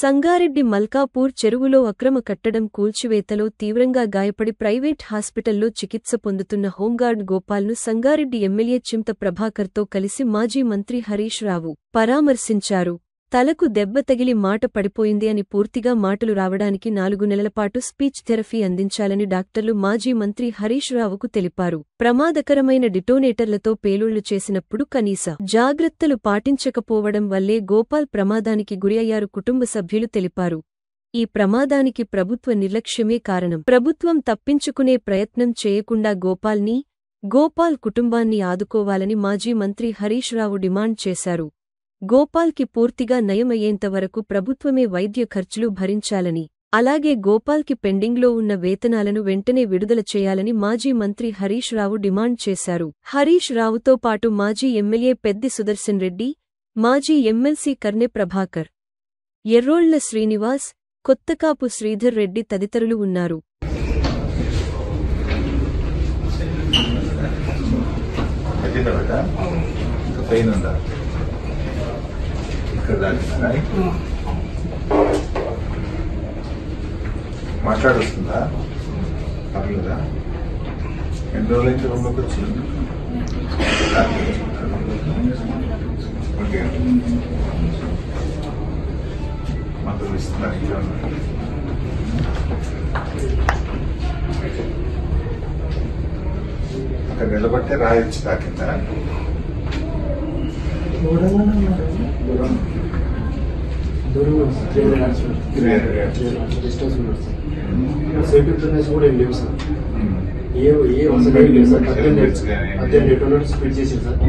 సంగారెడ్డి మల్కాపూర్ చెరువులో అక్రమ కట్టడం కూల్చివేతలో తీవ్రంగా గాయపడి ప్రైవేట్ హాస్పిటల్లో చికిత్స పొందుతున్న హోంగార్డ్ గోపాల్ను సంగారెడ్డి ఎమ్మెల్యే చింత ప్రభాకర్తో కలిసి మాజీ మంత్రి హరీష్ రావు పరామర్శించారు. తలకు దెబ్బ తగిలి మాట పడిపోయింది అని పూర్తిగా మాటలు రావడానికి 4 నెలలపాటు స్పీచ్ థెరపీ అందించాలని డాక్టర్లు మాజీ మంత్రి హరీష్ రావుకు తెలిపారు. ప్రమాదకరమైన డిటోనేటర్లతో పేలుళ్లు చేసినప్పుడు కనీస జాగ్రత్తలు పాటించకపోవడం వల్లే గోపాల్ ప్రమాదానికి గురి అయ్యారు కుటుంబ సభ్యులు తెలిపారు. ఈ ప్రమాదానికి ప్రభుత్వ నిర్లక్ష్యమే కారణం. ప్రభుత్వం తప్పించుకునే ప్రయత్నం చేయకుండా గోపాల్ కుటుంబాన్ని ఆదుకోవాలని మాజీ మంత్రి హరీష్ రావు డిమాండ్ చేశారు. గోపాల్కి పూర్తిగా నయమయ్యేంతవరకు ప్రభుత్వమే వైద్య ఖర్చులు భరించాలని, అలాగే గోపాల్కి పెండింగ్లో ఉన్న వేతనాలను వెంటనే విడుదల చేయాలని మాజీ మంత్రి హరీష్ రావు డిమాండ్ చేశారు. హరీష్ రావుతో పాటు మాజీ ఎమ్మెల్యే పెద్ది సుదర్శన్ రెడ్డి, మాజీ ఎమ్మెల్సీ కర్నె ప్రభాకర్, ఎర్రోళ్ల శ్రీనివాస్, కొత్తకాపు శ్రీధర్ రెడ్డి తదితరులు ఉన్నారు. మాట్లాడొస్తుందా? పర్లేదా? ఎన్ని రోజులైతే రూమ్లోకి వచ్చి ఓకే మందులు ఇస్తున్నారు. ఇంకా అక్కడ నిలబట్టే రాయొచ్చు తాకిందా? సేఫ్టీ ఫిట్నెస్ కూడా ఏం లేవు సార్. ఏ అవసరం లేదు సార్. 18 స్పీడ్ చేసింది సార్.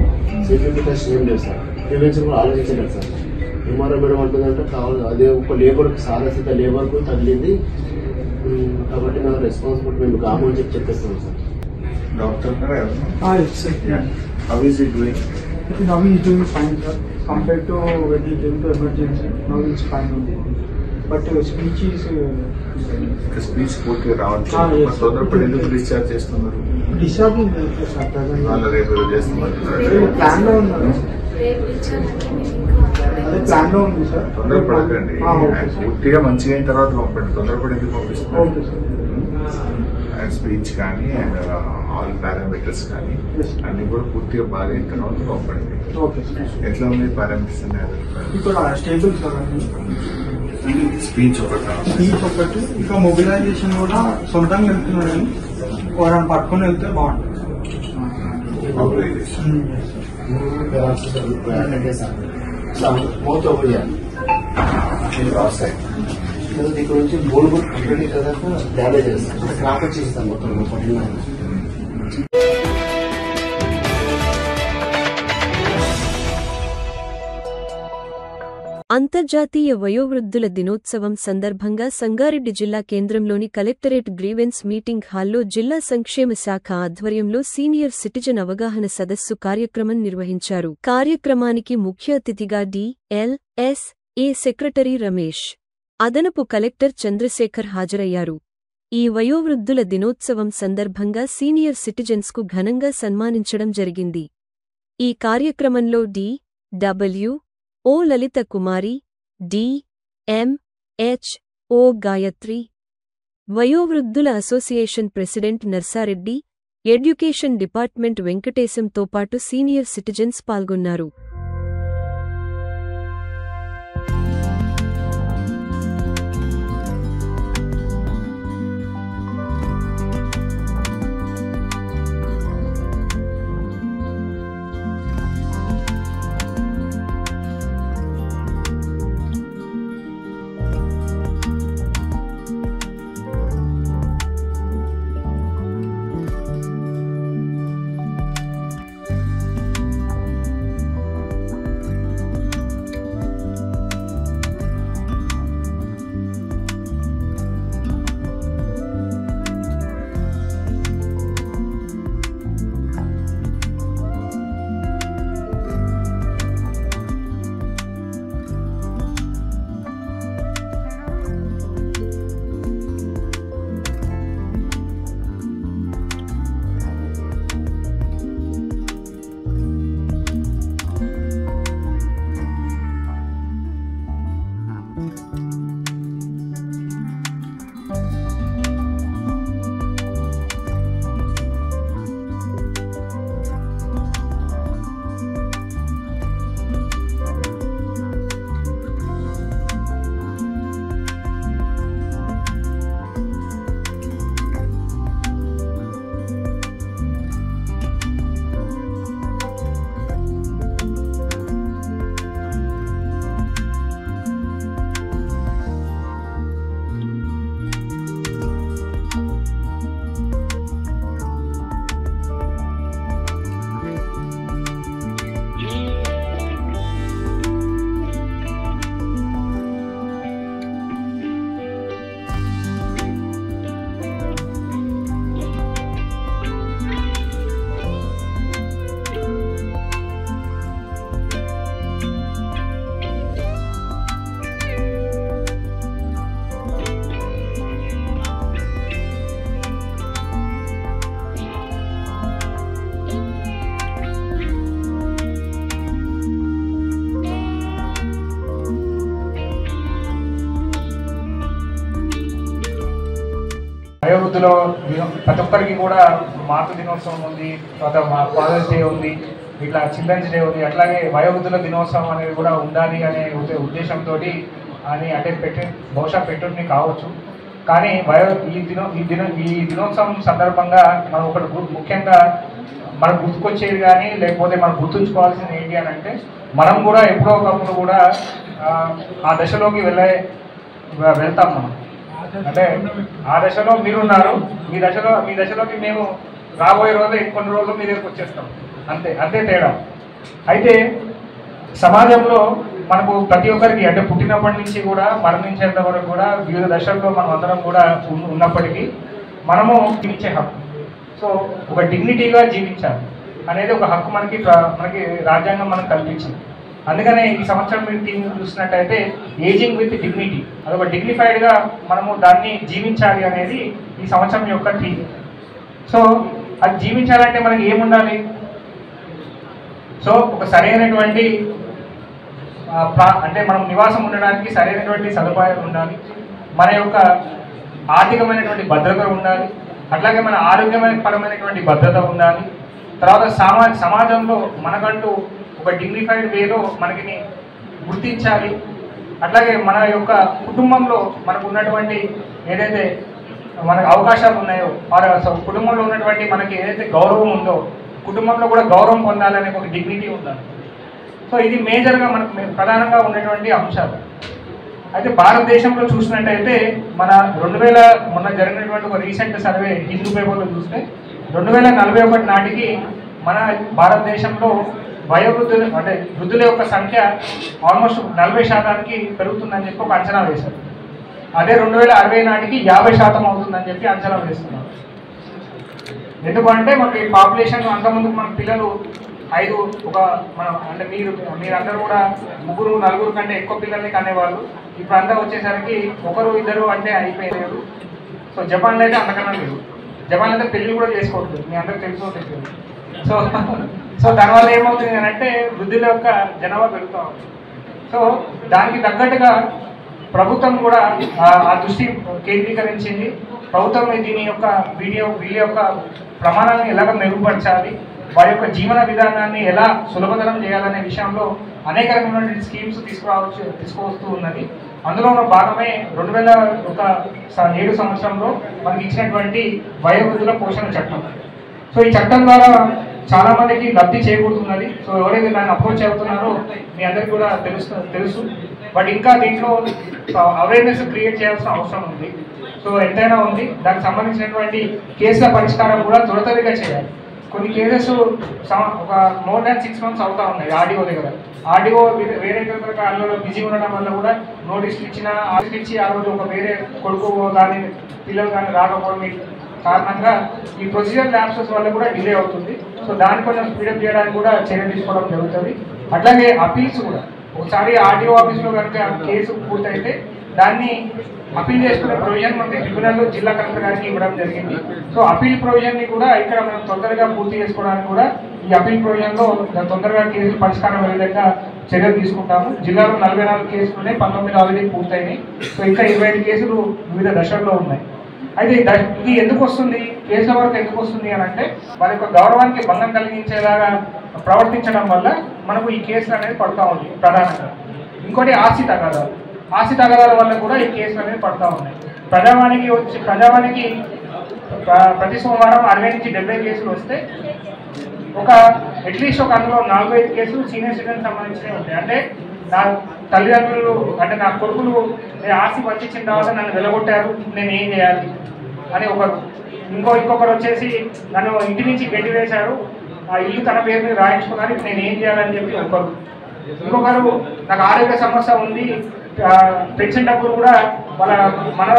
సేఫ్టీ ఫిట్నెస్ ఏం లేదు సార్. ప్రివెన్షన్ కూడా ఆలోచించలేదు సార్. ఎంఆర్ఓ మేడం అంటుందంటే కావాలి అదే ఒక లేబర్కు సారసిత లేబర్కు తగిలింది కాబట్టి నా రెస్పాన్సిబిలిటీ మేము కామని చెప్పేస్తున్నాం sir. Doctor Now he is doing fine, sir. Compared to when he came to emergency, now he is fine only. But speech is speech పూర్తిగా రావాలి. తొందరపడి ఎందుకు డిశ్చార్జ్ చేస్తున్నారు? disturbing, sir. వాళ్ళ రేపు చేస్తున్నారు. Plan లో ఉన్నారు. అదే ప్లాన్ లో ఉంది సార్. తొందరపడకండి. పూర్తిగా మంచిగా అయిన తర్వాత పంపండి. తొందరపడి ఎందుకు పంపిస్తున్నారు? Okay sir. అండ్ స్పీచ్ కానీ అండ్ ఆల్ పారామీటర్స్ కానీ అన్ని కూడా పూర్తిగా బాగా అయిన తర్వాత పంపండి. Okay sir. ఎట్లా ఉంది పారామీటర్స్ ఇప్పుడు స్టేబుల్ సార్ అండి. స్పీచ్ ఒకటి ఇంకా మొబిలైజేషన్ కూడా సొంతంగా వెళ్తున్నారని వారిని పట్టుకుని వెళ్తే బాగుంటుంది. ఇక్కడ నుంచి మూడు కంప్లీట్ కదా డ్యామేజ్ చేస్తాం. క్రాక్ వచ్చేస్తాం మొత్తం. అంతర్జాతీయ వయోవృద్ధుల దినోత్సవం సందర్భంగా సంగారెడ్డి జిల్లా కేంద్రంలోని కలెక్టరేట్ గ్రీవెన్స్ మీటింగ్ హాల్లో జిల్లా సంక్షేమ శాఖ ఆధ్వర్యంలో సీనియర్ సిటిజన్ అవగాహన సదస్సు కార్యక్రమం నిర్వహించారు. కార్యక్రమానికి ముఖ్య అతిథిగా డి.ఎల్.ఎస్.ఏ. సెక్రటరీ రమేష్, అదనపు కలెక్టర్ చంద్రశేఖర్ హాజరయ్యారు. ఈ వయోవృద్ధుల దినోత్సవం సందర్భంగా సీనియర్ సిటిజన్స్కు ఘనంగా సన్మానించడం జరిగింది. ఈ కార్యక్రమంలో డి.డబ్ల్యూ.ఓ. లలిత కుమారి, డి.ఎం.హెచ్.ఓ. గాయత్రి, వయోవృద్ధుల association president Narsareddy, education department వెంకటేశంతో పాటు సీనియర్ సిటిజన్స్ పాల్గొన్నారు. వయోవృద్ధులో ప్రతి ఒక్కరికి కూడా మాతృ దినోత్సవం ఉంది, తర్వాత ఫాదర్స్ డే ఉంది, ఇట్లా చిల్డ్రన్స్ డే ఉంది. అట్లాగే వయోవృద్ధుల దినోత్సవం అనేది కూడా ఉండాలి అనే ఉద్దేశంతో అని అంటే బహుశా పెట్టుని కావచ్చు. కానీ ఈ దినోత్సవం సందర్భంగా మనం ఒకటి ముఖ్యంగా మనకు గుర్తుకొచ్చేది కానీ లేకపోతే మనం గుర్తుంచుకోవాల్సింది ఏంటి అని అంటే, మనం కూడా ఎప్పుడో ఒకప్పుడు కూడా ఆ దశలోకి వెళ్తాం మనం. అంటే ఆ దశలో మీరున్నారు, మీ దశలోకి మేము రాబోయే రోజులు ఇంకొన్ని రోజులు మీ దగ్గరికి వచ్చేస్తాం, అంతే తేడా. అయితే సమాజంలో మనకు ప్రతి ఒక్కరికి అంటే పుట్టినప్పటి నుంచి కూడా మరణించేంత వరకు కూడా వివిధ దశల్లో మనం అందరం కూడా ఉన్నప్పటికీ మనము జీవించే హక్కు, సో ఒక డిగ్నిటీగా జీవించాలి అనేది ఒక హక్కు మనకి రాజ్యాంగం మనకు కల్పించింది. అందుకనే ఈ సంవత్సరం మీరు థీమ్ చూసినట్టయితే ఏజింగ్ విత్ డిగ్నిటీ, అదొక డిగ్నిఫైడ్గా మనము దాన్ని జీవించాలి అనేది ఈ సంవత్సరం యొక్క థీమ్. సో అది జీవించాలంటే మనకి ఏముండాలి? సో ఒక సరైనటువంటి అంటే మనం నివాసం ఉండడానికి సరైనటువంటి సదుపాయాలు ఉండాలి, మన యొక్క ఆర్థికమైనటువంటి భద్రత ఉండాలి, అట్లాగే మన ఆరోగ్యపరమైనటువంటి భద్రత ఉండాలి. తర్వాత సమాజంలో మనకంటూ ఒక డిగ్నిఫైడ్ వేలో మనకి గుర్తించాలి. అట్లాగే మన యొక్క కుటుంబంలో మనకు ఉన్నటువంటి ఏదైతే మనకు అవకాశాలు ఉన్నాయో కుటుంబంలో ఉన్నటువంటి మనకి ఏదైతే గౌరవం ఉందో కుటుంబంలో కూడా గౌరవం పొందాలనే ఒక డిగ్నిటీ ఉండాలి. సో ఇది మేజర్గా మనకు ప్రధానంగా ఉన్నటువంటి అంశాలు. అయితే భారతదేశంలో చూసినట్టయితే మన మొన్న జరిగినటువంటి ఒక రీసెంట్ సర్వే హిందూ పేపర్లో చూస్తే 2041 నాటికి మన భారతదేశంలో వయోవృద్ధులు అంటే వృద్ధుల యొక్క సంఖ్య ఆల్మోస్ట్ 40% పెరుగుతుందని చెప్పి ఒక అంచనా వేశారు. అదే 2060 నాటికి 50% అవుతుందని చెప్పి అంచనా వేస్తున్నారు. ఎందుకంటే మనకి పాపులేషన్ అంతకుముందు మన పిల్లలు అంటే మీరందరూ కూడా 3-4 కంటే ఎక్కువ పిల్లల్ని కనేవాళ్ళు. ఇప్పుడు అంతా వచ్చేసరికి 1-2 అంటే అయిపోయారు. సో జపాన్లో అయితే అంతకన్నా లేదు. జపాన్లో అయితే పెళ్లి కూడా చేసుకోవట్లేదు, మీ అందరికి తెలుసుకోవట్లేదు. సో దానివల్ల ఏమవుతుంది అని అంటే వృద్ధుల యొక్క జనాభా పెరుగుతూ ఉంది. సో దానికి తగ్గట్టుగా ప్రభుత్వం కూడా ఆ దృష్టి కేంద్రీకరించింది. ప్రభుత్వం దీని యొక్క వీళ్ళ యొక్క ప్రమాణాలను ఎలాగ మెరుగుపరచాలి, వారి యొక్క జీవన విధానాన్ని ఎలా సులభతరం చేయాలనే విషయంలో అనేక రకమైనటువంటి స్కీమ్స్ తీసుకువస్తూ ఉన్నది. అందులో భాగమే 2007 సంవత్సరంలో మనకి ఇచ్చినటువంటి వయోవృద్ధుల పోషణ చట్టం. సో ఈ చట్టం ద్వారా చాలా మందికి లబ్ధి చేకూరుతున్నది. సో ఎవరైతే దాన్ని అప్రోచ్ అవుతున్నారో మీ అందరికీ కూడా తెలుసు. బట్ ఇంకా దీంట్లో అవేర్నెస్ క్రియేట్ చేయాల్సిన అవసరం ఉంది. సో ఎంతైనా ఉంది. దానికి సంబంధించినటువంటి కేసుల పరిష్కారం కూడా త్వరితగతిగా చేయాలి. కొన్ని కేసెస్ ఒక మోర్ దాన్ 6 months అవుతా ఉన్నాయి ఆర్డీఓ దగ్గర. ఆర్డీఓ వేరే కాలంలో బిజీ ఉండడం వల్ల కూడా నోటీసులు ఇచ్చి ఆ రోజు ఒక వేరే కొడుకు కానీ పిల్లలు కానీ రాకపోవడం కారణంగా ఈ ప్రొసీజర్ ల్యాప్సెస్ వల్ల కూడా డిలే అవుతుంది. సో దాన్ని కొంచెం స్పీడప్ చేయడానికి కూడా చర్య తీసుకోవడం జరుగుతుంది. అట్లాగే అపీల్స్ కూడా ఒకసారి ఆర్డీఓ ఆఫీస్లో కనుక కేసు పూర్తయితే దాన్ని అపీల్ చేసుకునే ప్రొవిజన్ మనకి ట్రిబ్యునల్ జిల్లా కలెక్టర్ గారికి ఇవ్వడం జరిగింది. సో అపీల్ ప్రొవిజన్ని కూడా ఇక్కడ మనం తొందరగా పూర్తి చేసుకోవడానికి కూడా ఈ అపీల్ ప్రొవిజన్లో తొందరగా కేసులు పరిష్కారం అయ్యే విధంగా చర్యలు తీసుకుంటాము. జిల్లాలో 44 కేసులు ఉన్నాయి, 19 ఆల్రెడీ పూర్తయినాయి. సో ఇంకా 25 కేసులు వివిధ దశల్లో ఉన్నాయి. అయితే ఇది ఎందుకు వస్తుంది, కేసుల వరకు ఎందుకు వస్తుంది అని అంటే వారి యొక్క గౌరవానికి భంగం కలిగించేలాగా ప్రవర్తించడం వల్ల మనకు ఈ కేసులు అనేది పడుతూ ఉంది ప్రధానంగా. ఇంకోటి ఆస్తి తగాదాల వల్ల కూడా ఈ కేసులు అనేది పడుతూ ఉన్నాయి. ప్రజావానికి ప్రతి సోమవారం 60 నుంచి 70 కేసులు వస్తే అట్లీస్ట్ అందులో 4-5 కేసులు సీనియర్ సిటిజన్ సంబంధించినవి ఉంటాయి. అంటే నా తల్లిదండ్రులు అంటే నా కొడుకులు ఆస్తి పంచించిన తర్వాత నన్ను వెలగొట్టారు, నేను ఏం చేయాలి అని ఒకరు. ఇంకొకరు వచ్చేసి నన్ను ఇంటి నుంచి గడ్డి వేశారు, ఆ ఇల్లు తన పేరు మీద రాయించుకున్నారు, నేను ఏం చేయాలని చెప్పి ఒకరు. ఇంకొకరు నాకు ఆరోగ్య సమస్య ఉంది, పెన్షన్ డబ్బులు కూడా మన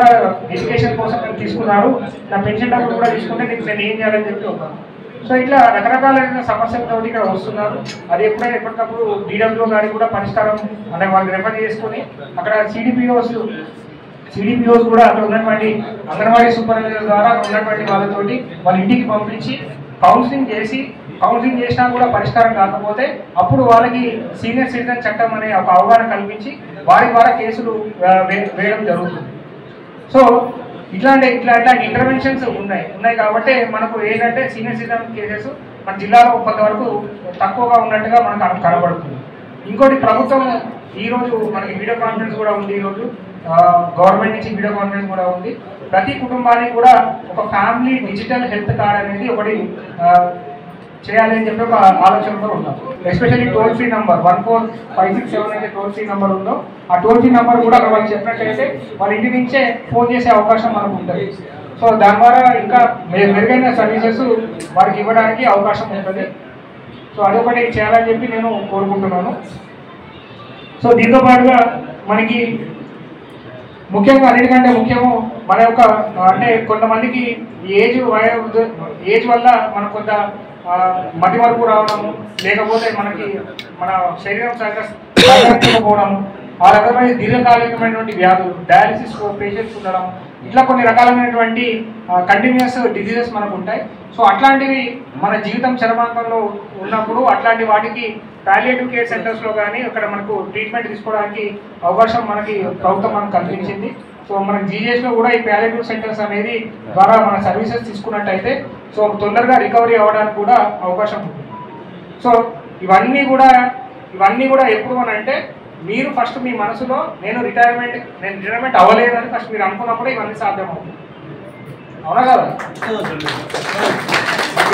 ఎడ్యుకేషన్ కోసం నేను తీసుకున్నారు, నా పెన్షన్ డబ్బులు కూడా తీసుకుంటే నేను ఏం చేయాలని చెప్పి ఒకరు. సో ఇట్లా రకరకాలైన సమస్యలతో ఇక్కడ వస్తున్నారు. అది ఎప్పటికప్పుడు డీడబ్ల్యూ గారికి కూడా పరిష్కారం అంటే వాళ్ళు రెఫర్ చేసుకుని అక్కడ సిడిపిఓస్ కూడా అక్కడ ఉన్నటువంటి అంగన్వాడీ సూపర్వైజర్ ద్వారా అక్కడ ఉన్నటువంటి వాళ్ళతోటి వాళ్ళ ఇంటికి పంపించి కౌన్సిలింగ్ చేసినా కూడా పరిష్కారం కాకపోతే అప్పుడు వాళ్ళకి సీనియర్ సిటిజన్ చట్టం అనే ఒక అవగాహన కల్పించి వారి ద్వారా కేసులు వేయడం జరుగుతుంది. సో ఇట్లాంటి ఇంటర్వెన్షన్స్ ఉన్నాయి కాబట్టి మనకు ఏంటంటే సీనియర్ సిటిజన్ కేసెస్ మన జిల్లాలో కొంతవరకు తక్కువగా ఉన్నట్టుగా మనకు కనబడుతుంది. ఇంకోటి ప్రభుత్వం ఈరోజు మనకి వీడియో కాన్ఫరెన్స్ కూడా ఉంది. ఈరోజు గవర్నమెంట్ నుంచి వీడియో కాన్ఫరెన్స్ కూడా ఉంది. ప్రతి కుటుంబానికి కూడా ఒక ఫ్యామిలీ డిజిటల్ హెల్త్ కార్డ్ అనేది ఒకటి చేయాలి అని చెప్పి ఒక ఆలోచనలో ఉన్నాం. ఎస్పెషల్లీ టోల్ ఫ్రీ నంబర్ 14567 అయితే టోల్ ఫ్రీ నెంబర్ ఉందో ఆ టోల్ ఫ్రీ నెంబర్ కూడా వాళ్ళు చెప్పినట్లయితే వాళ్ళ ఇంటి నుంచే ఫోన్ చేసే అవకాశం మనకు ఉంటుంది. సో దాని ద్వారా ఇంకా మెరుగైన సర్వీసెస్ వారికి ఇవ్వడానికి అవకాశం ఉంటుంది. సో అదొకటి చేయాలని చెప్పి నేను కోరుకుంటున్నాను. సో దీంతో పాటుగా మనకి ముఖ్యంగా అన్నిటికంటే ముఖ్యము మన యొక్క అంటే కొంతమందికి ఏజ్ వల్ల మనకు కొంత మతి వరకు రావడము, లేకపోతే మనకి మన శరీరం సహకరించకపోవడము, ఆ రకమైన దీర్ఘకాలికమైనటువంటి వ్యాధులు, డయాలసిస్ పేషెంట్స్ ఉండడం, ఇట్లా కొన్ని రకాలైనటువంటి కంటిన్యూస్ డిజీజెస్ మనకు ఉంటాయి. సో అట్లాంటివి మన జీవితం చరమాంకంలో ఉన్నప్పుడు అట్లాంటి వాటికి పాలియేటివ్ కేర్ సెంటర్స్లో కానీ అక్కడ మనకు ట్రీట్మెంట్ తీసుకోవడానికి అవకాశం మనకి ప్రభుత్వం మనకు కల్పించింది. సో మనకి జీజీఎస్లో కూడా ఈ పాలియేటివ్ సెంటర్స్ అనేది ద్వారా మన సర్వీసెస్ తీసుకున్నట్టయితే సో తొందరగా రికవరీ అవ్వడానికి కూడా అవకాశం ఉంది. సో ఇవన్నీ కూడా ఎప్పుడు అని అంటే మీరు ఫస్ట్ మీ మనసులో నేను రిటైర్మెంట్ అవ్వలేదని ఫస్ట్ మీరు అనుకున్నప్పుడే ఇవన్నీ సాధ్యమవుతుంది. అవునా కదా?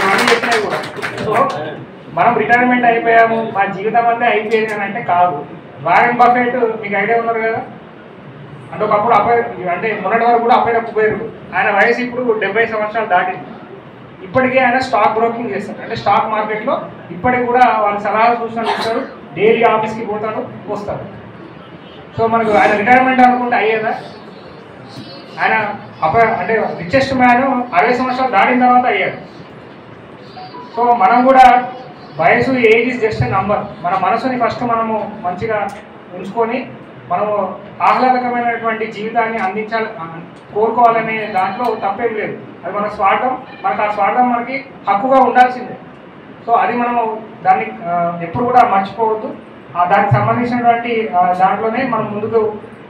ఇవన్నీ చెప్పినాయి కూడా. సో మనం రిటైర్మెంట్ అయిపోయాము, మా జీవితం అంతా అయిపోయింది అని అంటే కాదు. వారెన్ బఫెట్ మీకు ఐడియా ఉన్నారు కదా, అంటే ఒకప్పుడు అంటే మొన్నటి వరకు కూడా అప్పయ్య కుబేరుడు. ఆయన వయసు ఇప్పుడు 70 సంవత్సరాలు దాటింది. ఇప్పటికే ఆయన స్టాక్ బ్రోకింగ్ చేస్తారు. అంటే స్టాక్ మార్కెట్లో ఇప్పటికి కూడా వాళ్ళ సలహాలు సూచనలు ఇస్తారు, డైలీ ఆఫీస్కి పోతారు వస్తారు. సో మనకు ఆయన రిటైర్మెంట్ అనుకుంటే అయ్యేదా? ఆయన అంటే రిచెస్ట్ మ్యాన్ 60 సంవత్సరాలు దాటిన తర్వాత అయ్యాడు. సో మనం కూడా వయసు age is just a number. మన మనసుని ఫస్ట్ మనము మంచిగా ఉంచుకొని మనము ఆహ్లాదకరమైనటువంటి జీవితాన్ని కోరుకోవాలనే దాంట్లో తప్పేం లేదు. అది మన స్వార్థం, మనకు ఆ స్వార్థం మనకి హక్కుగా ఉండాల్సిందే. సో అది మనము దాన్ని ఎప్పుడు కూడా మర్చిపోవద్దు. దానికి సంబంధించినటువంటి దాంట్లోనే మనం ముందుకు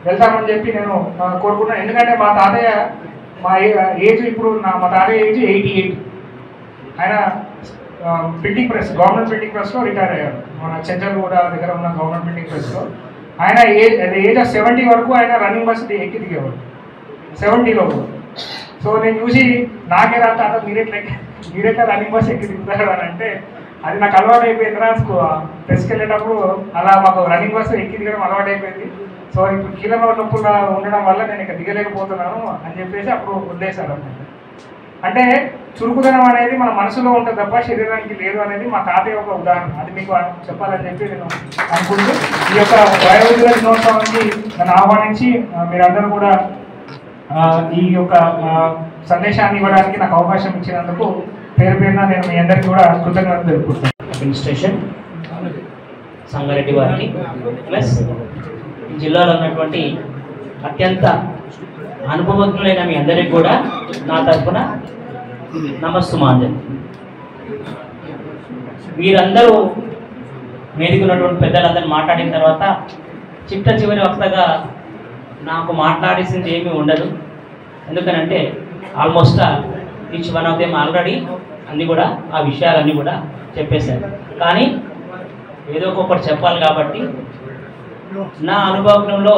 వెళ్తామని చెప్పి నేను కోరుకుంటున్నాను. ఎందుకంటే మా తాతయ్య ఏజ్ ఇప్పుడు మా తాతయ్య ఏజ్ 88. ఆయన ప్రింటింగ్ ప్రెస్, గవర్నమెంట్ ప్రింటింగ్ ప్రెస్లో రిటైర్ అయ్యారు. మన చెంచల్గూడ దగ్గర ఉన్న గవర్నమెంట్ ప్రింటింగ్ ప్రెస్లో. ఆయన ఏజ్ ఆఫ్ 70 వరకు ఆయన రన్నింగ్ బస్ ఎక్కి దిగేవాడు 70లో కూడా. సో నేను చూసి నాకే రా తాత మీరెట్లా రన్నింగ్ బస్ ఎక్కి దిగుతారు అని అంటే అది నాకు అలవాటు అయిపోయింది. ప్రెస్కి వెళ్ళేటప్పుడు అలా మాకు రన్నింగ్ బస్సు ఎక్కి దిగడం అలవాటు అయిపోయింది. సో ఇప్పుడు కీళ్ళ నొప్పులు ఉండడం వల్ల నేను ఇక్కడ దిగలేకపోతున్నాను అని చెప్పేసి అప్పుడు వదిలేశాను అన్నమాట. అంటే చురుకుదనం అనేది మన మనసులో ఉంటుంది తప్ప శరీరానికి లేదు అనేది మా తాతయ్య ఒక ఉదాహరణ. అది మీకు చెప్పాలని చెప్పి నేను అనుకుంటూ ఈ యొక్క వయోవృద్ధుల దినోత్సవానికి నన్ను ఆహ్వానించి మీరందరూ కూడా ఈ యొక్క సందేశాన్ని ఇవ్వడానికి నాకు అవకాశం ఇచ్చినందుకు పేరున నేను మీ అందరికీ కూడా కృతజ్ఞతలు తెలుపుకుంటాను. అడ్మినిస్ట్రేషన్ సంగారెడ్డి వారికి ప్లస్ జిల్లాలో ఉన్నటువంటి అత్యంత అనుభవజ్ఞులైన మీ అందరికీ కూడా నా తరఫున నమస్సుమాంజలి. వీరందరూ వేదికన్నటువంటి పెద్దలందరూ మాట్లాడిన తర్వాత చివరి వక్తగా నాకు మాట్లాడేసింది ఏమీ ఉండదు. ఎందుకనంటే almost each one of them already అన్నీ కూడా ఆ విషయాలన్నీ కూడా చెప్పేశారు. కానీ ఏదో ఒకటి చెప్పాలి కాబట్టి నా అనుభవంలో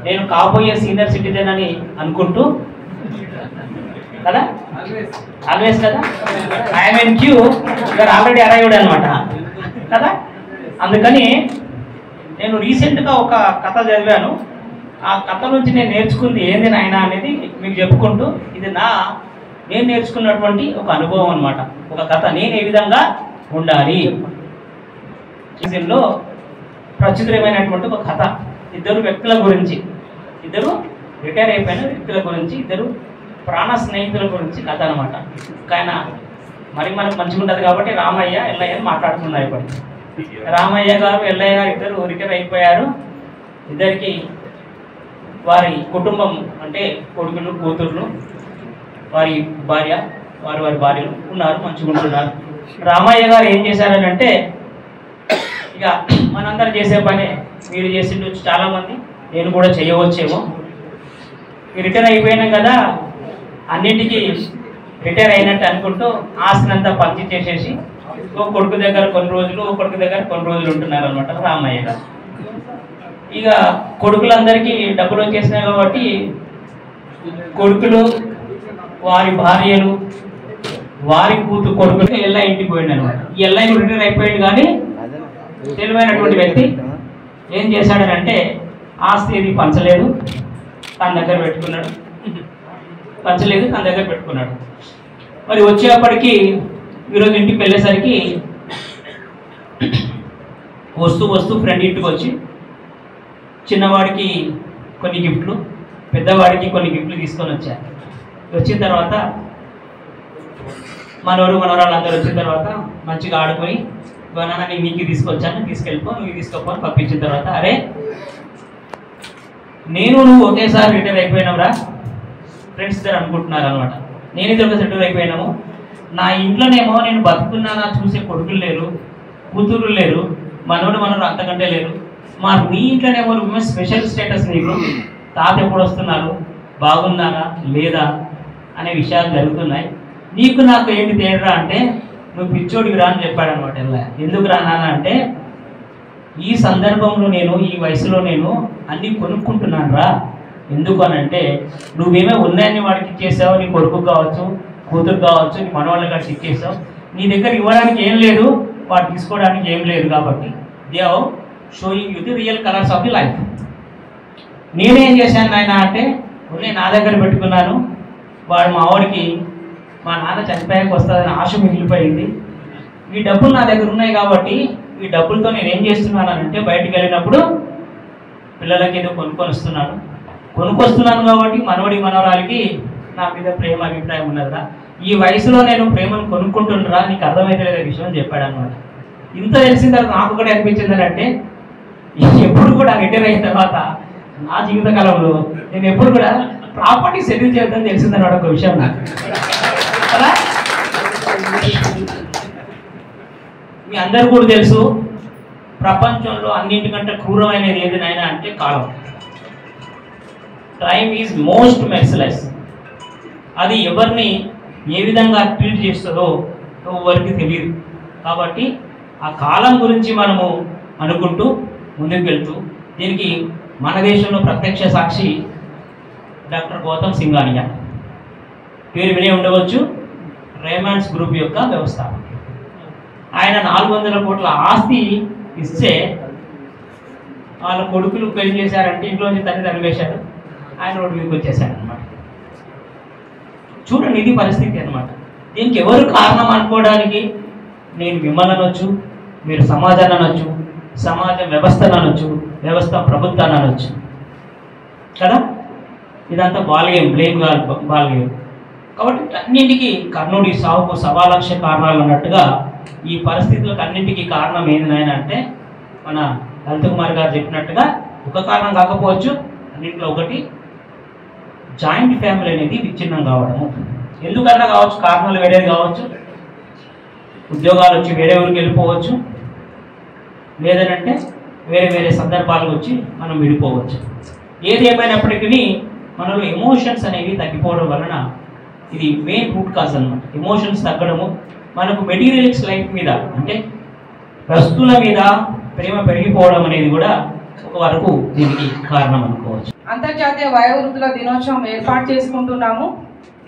నేను కాబోయే సీనియర్ సిటిజన్ అని అనుకుంటూ కదా, ఆల్వేస్ కదా, I'm in queue, you're already arrived అనమాట కదా. అందుకని నేను రీసెంట్గా ఒక కథ చదివాను. ఆ కథ నుంచి నేను నేర్చుకుంది ఏంది నాయన అనేది మీకు చెప్పుకుంటూ ఇది నేను నేర్చుకున్నటువంటి ఒక అనుభవం అనమాట. ఒక కథ నేను ఏ విధంగా ఉండాలి సీజన్లో ప్రచురితమైనటువంటి ఒక కథ. ఇద్దరు వ్యక్తుల గురించి, ఇద్దరు రిటైర్ అయిపోయిన వ్యక్తుల గురించి, ఇద్దరు ప్రాణ స్నేహితుల గురించి కథ అనమాట. ఆయన మరి మనకు మంచిగా ఉంటుంది కాబట్టి రామయ్య ఎల్లయ్య అని మాట్లాడుతున్నారు. ఇప్పుడు రామయ్య గారు ఎల్లయ్య గారు ఇద్దరు రిటైర్ అయిపోయారు. ఇద్దరికి వారి కుటుంబం అంటే కొడుకులు కూతుర్లు వారి భార్య వారి భార్యలు ఉన్నారు, మంచిగా ఉంటున్నారు. రామయ్య గారు ఏం చేశారనంటే ఇక మనందరం చేసే పనే మీరు చేసిండొచ్చు చాలామంది, నేను కూడా చేయవచ్చేమో. రిటైర్ అయిపోయినాం కదా అన్నింటికి రిటైర్ అయినట్టు అనుకుంటూ ఆస్తినంతా పంచి చేసేసి ఒక కొడుకు దగ్గర కొన్ని రోజులు ఒక కొడుకు దగ్గర కొన్ని రోజులు ఉంటున్నారు అనమాట రామయ్య గారు. ఇక కొడుకులందరికీ డబ్బులు వచ్చేసినాయి కాబట్టి కొడుకులు వారి భార్యలు వారి కొడుకులు ఎల్లా ఇంటికి పోయింది అనమాట. ఈ ఎల్లా రిటైర్ అయిపోయాడు కానీ తెలివైనటువంటి వ్యక్తి ఏం చేశాడనంటే ఆస్తి ఏది పంచలేదు తన దగ్గర పెట్టుకున్నాడు. మరి వచ్చేప్పటికి ఈరోజు ఇంటికి వెళ్ళేసరికి వస్తూ ఫ్రెండ్ ఇంటికి వచ్చి చిన్నవాడికి కొన్ని గిఫ్ట్లు పెద్దవాడికి కొన్ని గిఫ్ట్లు తీసుకొని వచ్చారు. వచ్చిన తర్వాత మనవరాళ్ళు అందరూ వచ్చిన తర్వాత మంచిగా ఆడుకొని నాన్న నేను నీకు తీసుకొచ్చాను తీసుకెళ్ళిపో నువ్వు తీసుకోపో అని పంపించిన తర్వాత అరే నువ్వు ఒకేసారి రిటైర్ అయిపోయినావురా ఫ్రెండ్స్ ఇద్దరు అనుకుంటున్నారు అనమాట. నేను ఇద్దరు రిటైర్ అయిపోయినాము. నా ఇంట్లోనేమో నేను బతుకున్నానా చూసే కొడుకులు లేరు కూతురు లేరు మనవడు అంతకంటే లేరు. నీ ఇంట్లోనేమో నువ్వు స్పెషల్ స్టేటస్ నీకు తాత ఎప్పుడు వస్తున్నారు బాగున్నారా లేదా అనే విషయాలు జరుగుతున్నాయి. నీకు నాకు ఏంటి తేడా అంటే నువ్వు పిచ్చోడికి రా అని చెప్పాడు అనమాట. ఎందుకు రానా అంటే ఈ సందర్భంలో ఈ వయసులో నేను అన్నీ కొనుక్కుంటున్నాను రా. ఎందుకు అని అంటే నువ్వేమో ఉన్నాయని వాడికి ఇచ్చేసావు, నీ కొడుకు కావచ్చు కూతురు కావచ్చు నీ మనవాళ్ళకి కాడికి ఇచ్చేసావు. నీ దగ్గర ఇవ్వడానికి ఏం లేదు వాడు తీసుకోవడానికి ఏం లేదు కాబట్టి they are showing you the real colours of the life. నేనేం చేశాను నాయన అంటే నేను నా దగ్గర పెట్టుకున్నాను. వాడు మా ఆవిడికి మా నాన్న చనిపోయాక వస్తుందని ఆశ మిగిలిపోయింది. ఈ డబ్బులు నా దగ్గర ఉన్నాయి కాబట్టి ఈ డబ్బులతో నేను ఏం చేస్తున్నానంటే బయటికి వెళ్ళినప్పుడు పిల్లలకి ఏదో కొనుక్కొస్తున్నాను కాబట్టి మనవరాలకి నా మీద ప్రేమ అభిప్రాయం ఉన్నదా. ఈ వయసులో నేను ప్రేమను కొనుక్కుంటున్నారా నీకు అర్థమైతే లేదా విషయం అని చెప్పాడు అనమాట. ఇంత తెలిసిన తర్వాత నాకు కూడా అనిపించింది అంటే ఎప్పుడు కూడా రిటైర్ అయిన తర్వాత నా జీవితకాలంలో నేను ఎప్పుడు కూడా ప్రాపర్టీ సెటిల్ చేద్దామని తెలిసిందన్నమాట ఒక విషయం నాకు కదా. మీ అందరు కూడా తెలుసు ప్రపంచంలో అన్నింటికంటే క్రూరమైనది ఏది నాయనా అంటే కాలం. Time is most merciless. అది ఎవరిని ఏ విధంగా ట్రీట్ చేస్తుందో ఎవరికి తెలియదు. కాబట్టి ఆ కాలం గురించి మనము అనుకుంటూ ముందుకు వెళ్తూ దీనికి మన దేశంలో ప్రత్యక్ష సాక్షి డాక్టర్ గౌతమ్ సింఘానియా పేరు వినే ఉండవచ్చు. రేమాండ్స్ గ్రూప్ యొక్క వ్యవస్థాపకుడు. ఆయన 400 కోట్ల ఆస్తి ఇస్తే వాళ్ళ కొడుకులు పెళ్లి చేశారంటే ఇంట్లోంచి తల్లి తరివేశారు. ఆయన రోడ్డు మీదకి వచ్చేసాడు అనమాట. చూడండి ఇది పరిస్థితి అనమాట. దీనికి ఎవరు కారణం అనుకోవడానికి నేను మిమ్మల్ని అనొచ్చు, మీరు సమాజాన్ని అనొచ్చు, సమాజ వ్యవస్థను అనొచ్చు, వ్యవస్థ ప్రభుత్వాన్ని అనొచ్చు కదా. ఇదంతా బాల్యం బ్లేమ్ బాల్యం. కాబట్టి అన్నింటికి కర్ణుడి సావుకు 1,00,000 కారణాలు అన్నట్టుగా ఈ పరిస్థితులకు అన్నింటికీ కారణం ఏంటైనా అంటే మన లలిత్ కుమార్ గారు చెప్పినట్టుగా ఒక కారణం కాకపోవచ్చు, అన్నింటిలో ఒకటి జాయింట్ ఫ్యామిలీ అనేది విచ్ఛిన్నం కావడము. ఎందుకన్నా కావచ్చు, కారణాలు వేరేది కావచ్చు, ఉద్యోగాలు వచ్చి వేరే ఊరికి వెళ్ళిపోవచ్చు, లేదనంటే వేరే వేరే సందర్భాలకు వచ్చి మనం విడిపోవచ్చు. ఏది ఏమైనప్పటికీ మనలో ఎమోషన్స్ అనేవి తగ్గిపోవడం వలన ఇది మెయిన్ రూట్ కాజ్ అన్నమాట. ఎమోషన్స్ తగ్గడము, మనకు మెటీరియల్స్ లైఫ్ మీద అంటే వస్తువుల మీద ప్రేమ పెరిగిపోవడం అనేది కూడా ఒక వరకు దీనికి కారణం అనుకోవచ్చు. అంతర్జాతీయ వయోవృద్ధుల దినోత్సవం ఏర్పాటు చేసుకుంటున్నాము.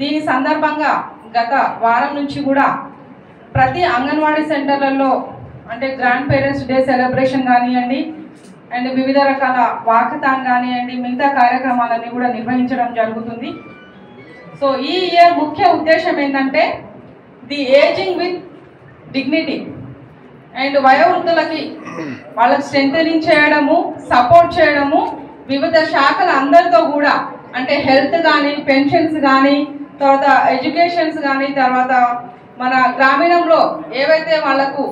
దీని సందర్భంగా గత వారం నుంచి కూడా ప్రతి అంగన్వాడీ సెంటర్లలో అంటే గ్రాండ్ పేరెంట్స్ డే సెలబ్రేషన్ కానివ్వండి అండ్ వివిధ రకాల వాకథాన్ కానివ్వండి మిగతా కార్యక్రమాలన్నీ కూడా నిర్వహించడం జరుగుతుంది. సో ఈ ఇయర్ ముఖ్య ఉద్దేశం ఏంటంటే the ageing with dignity and వయోవృద్ధులకి వాళ్ళకి స్ట్రెంథనింగ్ చేయడము, సపోర్ట్ చేయడము, వివిధ శాఖల అందరితో కూడా అంటే హెల్త్ కానీ పెన్షన్స్ కానీ తర్వాత ఎడ్యుకేషన్స్ కానీ తర్వాత మన గ్రామీణంలో ఏవైతే వాళ్ళకు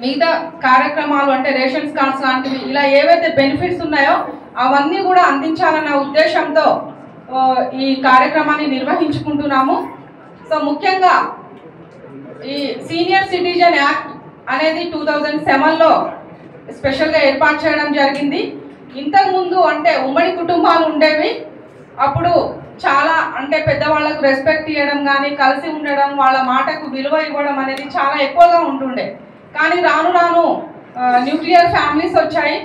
మిగతా కార్యక్రమాలు అంటే రేషన్స్ కార్డ్స్ లాంటివి ఇలా ఏవైతే బెనిఫిట్స్ ఉన్నాయో అవన్నీ కూడా అందించాలన్న ఉద్దేశంతో ఈ కార్యక్రమాన్ని నిర్వహించుకుంటున్నాము. సో ముఖ్యంగా ఈ సీనియర్ సిటిజన్ యాక్ట్ అనేది 2007లో స్పెషల్గా ఏర్పాటు చేయడం జరిగింది. ఇంతకుముందు అంటే ఉమ్మడి కుటుంబాలు ఉండేవి. అప్పుడు చాలా అంటే పెద్దవాళ్ళకు రెస్పెక్ట్ ఇవ్వడం కానీ కలిసి ఉండడం వాళ్ళ మాటకు విలువ ఇవ్వడం అనేది చాలా ఎక్కువగా ఉంటుండే. కానీ రాను రాను న్యూక్లియర్ ఫ్యామిలీస్ వచ్చాయి,